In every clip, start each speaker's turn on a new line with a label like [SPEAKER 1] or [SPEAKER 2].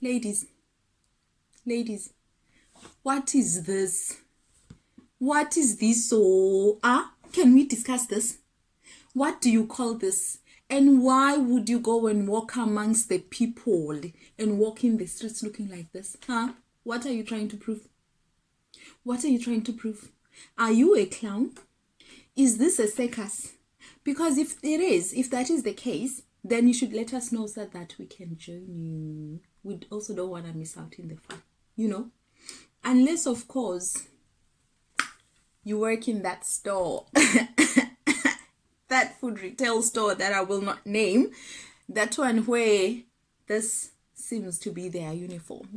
[SPEAKER 1] Ladies, what is this? What is this? So, can we discuss this? What do you call this? And why would you go and walk amongst the people and walk in the streets looking like this? What are you trying to prove? What are you trying to prove? Are you a clown? Is this a circus? Because if that is the case, then you should let us know so that we can join you. We also don't want to miss out in the fun, Unless, of course, you work in that store, that food retail store that I will not name, that one where this seems to be their uniform,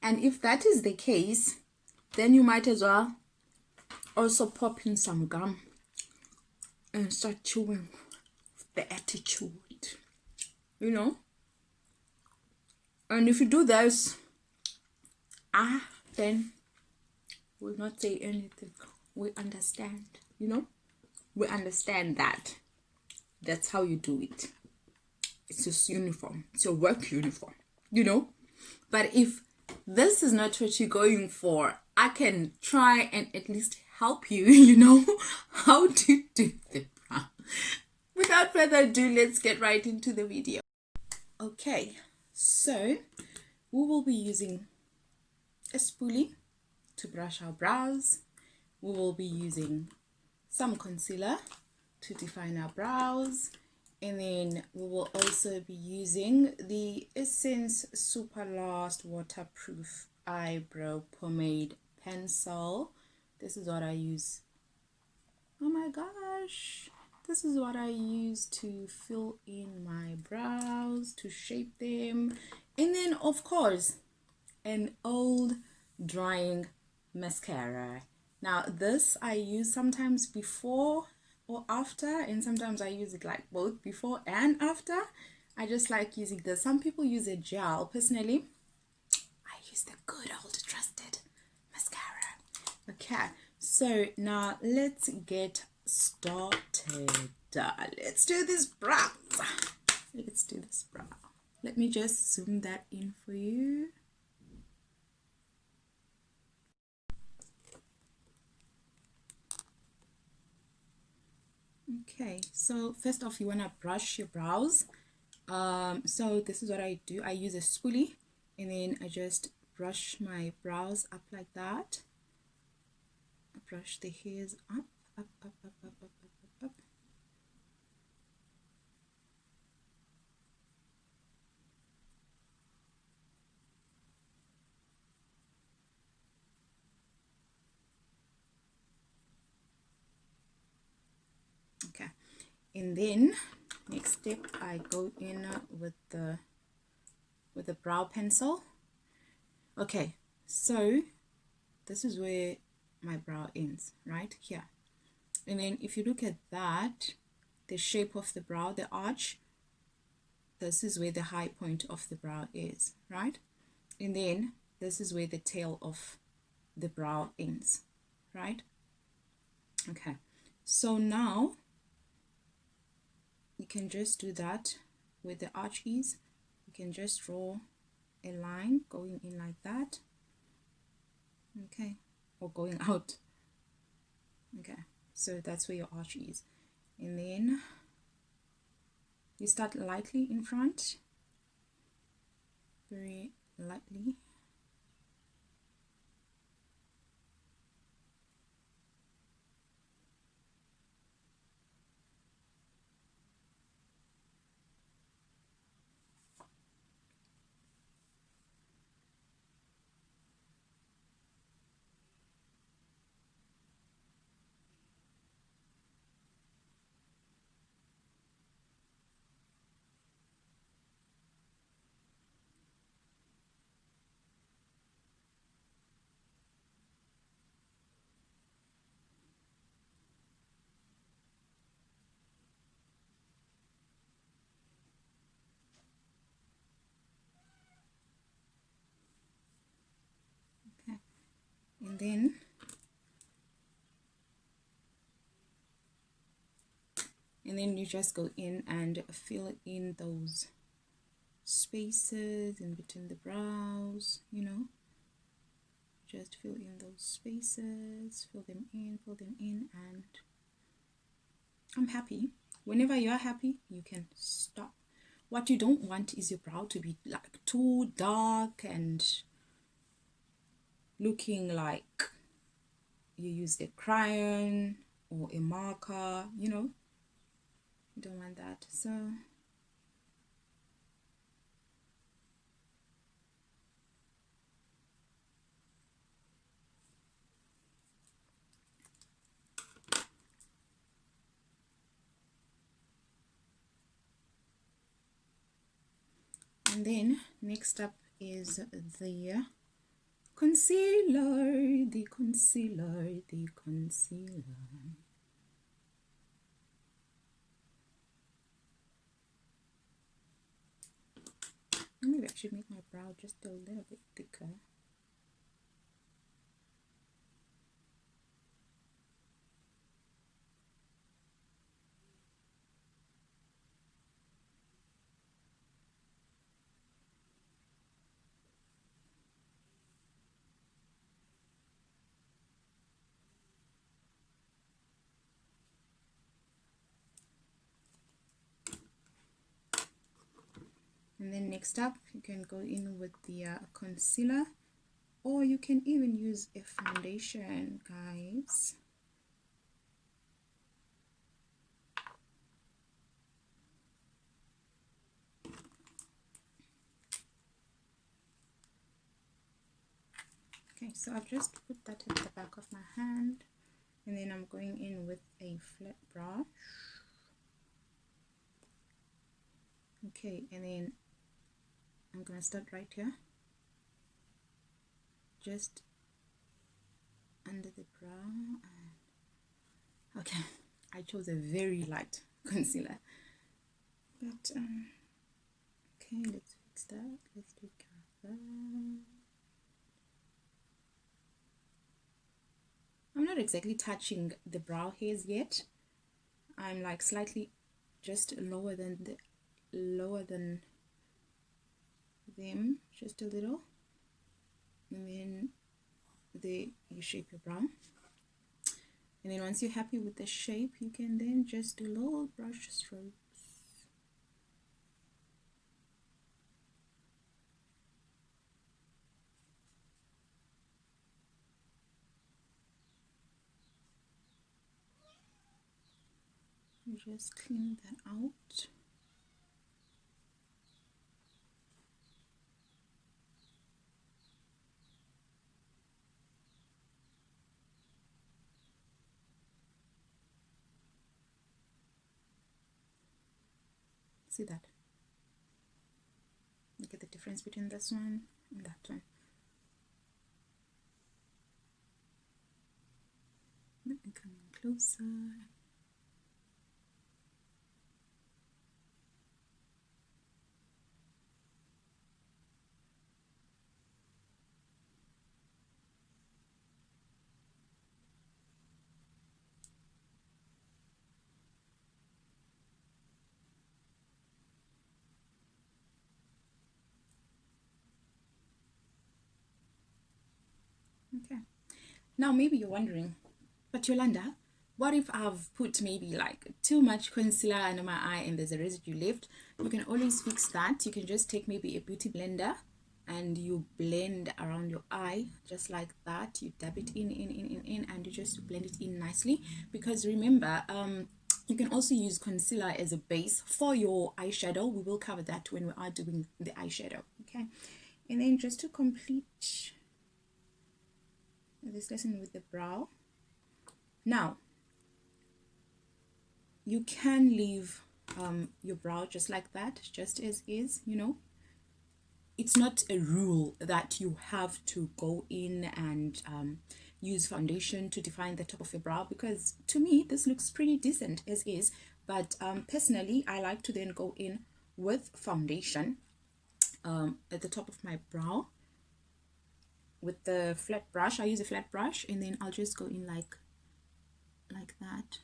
[SPEAKER 1] And if that is the case, then you might as well also pop in some gum and start chewing the attitude, And if you do this, then we'll not say anything. We understand, We understand that. That's how you do it. It's your uniform. It's your work uniform, But if this is not what you're going for, I can try and at least help you, how to do the brow. Without further ado, let's get right into the video. Okay, so we will be using a spoolie to brush our brows. We will be using some concealer to define our brows. And then we will also be using the Essence Super Last Waterproof Eyebrow Pomade Pencil. This is what I use. Oh my gosh. This is what I use to fill in my brows, to shape them. And then, of course, an old drying mascara. Now, this I use sometimes before or after, and sometimes I use it like both before and after. I just like using this. Some people use a gel. Personally, I use the good old trusted mascara. Okay, so now let's get started. Let's do this brow. Let me just zoom that in for you. Okay, so first off, you want to brush your brows. So this is what I do. I use a spoolie, and then I just brush my brows up like that. I brush the hairs up. Okay, and then next step, I go in with the brow pencil. Okay, so this is where my brow ends, right here. And then if you look at that, the shape of the brow, the arch, this is where the high point of the brow is, right? And then this is where the tail of the brow ends, right? Okay, so now you can just do that with the arch ease. You can just draw a line going in like that, okay, or going out. Okay, so that's where your arch is. And then you start lightly in front, very lightly. Okay, and then you just go in and fill in those spaces in between the brows, you know. Just fill in those spaces, fill them in, and I'm happy. Whenever you're happy, you can stop. What you don't want is your brow to be like too dark and looking like you used a crayon or a marker, you know. You don't want that. So and then next up is the concealer, the concealer. Maybe I should make my brow just a little bit thicker. And then next up, you can go in with the concealer, or you can even use a foundation, guys. Okay, so I've just put that at the back of my hand, and then I'm going in with a flat brush. Okay, and then I'm gonna start right here, just under the brow. Okay, I chose a very light concealer, but okay, let's fix that. Let's take care of that. I'm not exactly touching the brow hairs yet. I'm like slightly just lower than them, just a little, and then you shape your brow. And then once you're happy with the shape, you can then just do little brush strokes. You just clean that out. See that? Look at the difference between this one and that one. Let me come in closer. Okay. Now maybe you're wondering, but Yolanda, what if I've put maybe like too much concealer under my eye and there's a residue left? You can always fix that. You can just take maybe a beauty blender and you blend around your eye just like that. You dab it in, and you just blend it in nicely. Because remember, you can also use concealer as a base for your eyeshadow. We will cover that when we are doing the eyeshadow. Okay, and then just to complete this lesson with the brow. Now, you can leave your brow just like that, just as is, you know. It's not a rule that you have to go in and use foundation to define the top of your brow, because to me, this looks pretty decent as is. But personally, I like to then go in with foundation at the top of my brow with the flat brush. I use a flat brush, and then I'll just go in like that.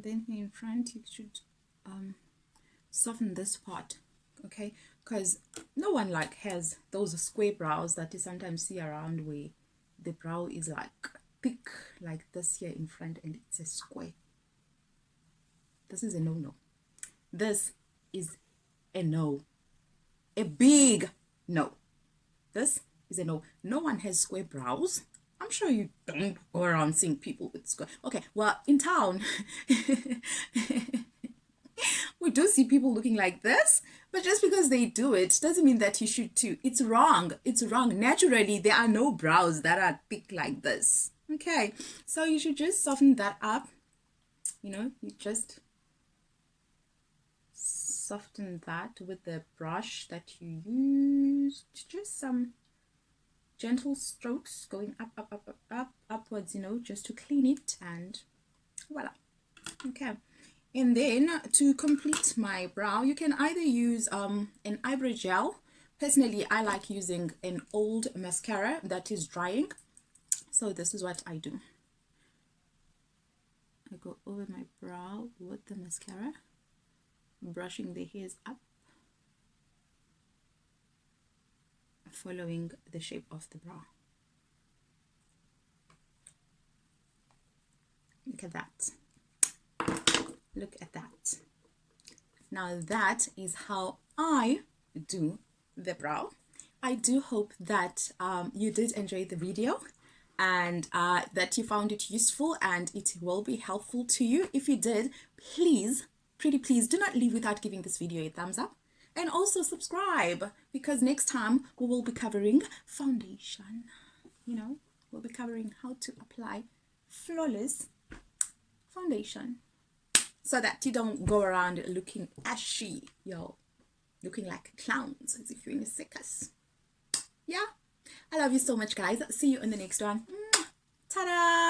[SPEAKER 1] And then here in front, you should soften this part, okay? Because no one like has those square brows that you sometimes see around where the brow is like thick like this here in front and it's a square. This is a no-no. This is a no. A big no. This is a no. No one has square brows. I'm sure you don't go around seeing people with square. Okay, well, in town, we do see people looking like this, but just because they do it doesn't mean that you should too. It's wrong. It's wrong. Naturally, there are no brows that are thick like this. Okay, so you should just soften that up. You know, you just soften that with the brush that you used. Just some gentle strokes going upwards, you know, just to clean it, and voila. Okay, and then to complete my brow, you can either use an eyebrow gel. Personally, I like using an old mascara that is drying. So this is what I do. I go over my brow with the mascara, brushing the hairs up, following the shape of the brow. Look at that. Look at that. Now that is how I do the brow. I do hope that you did enjoy the video and that you found it useful and it will be helpful to you. If you did, please, pretty please, do not leave without giving this video a thumbs up. And also subscribe, because next time we will be covering foundation. You know, we'll be covering how to apply flawless foundation so that you don't go around looking ashy, yo, looking like clowns as if you're in a circus. Yeah, I love you so much, guys. See you in the next one. Ta-da!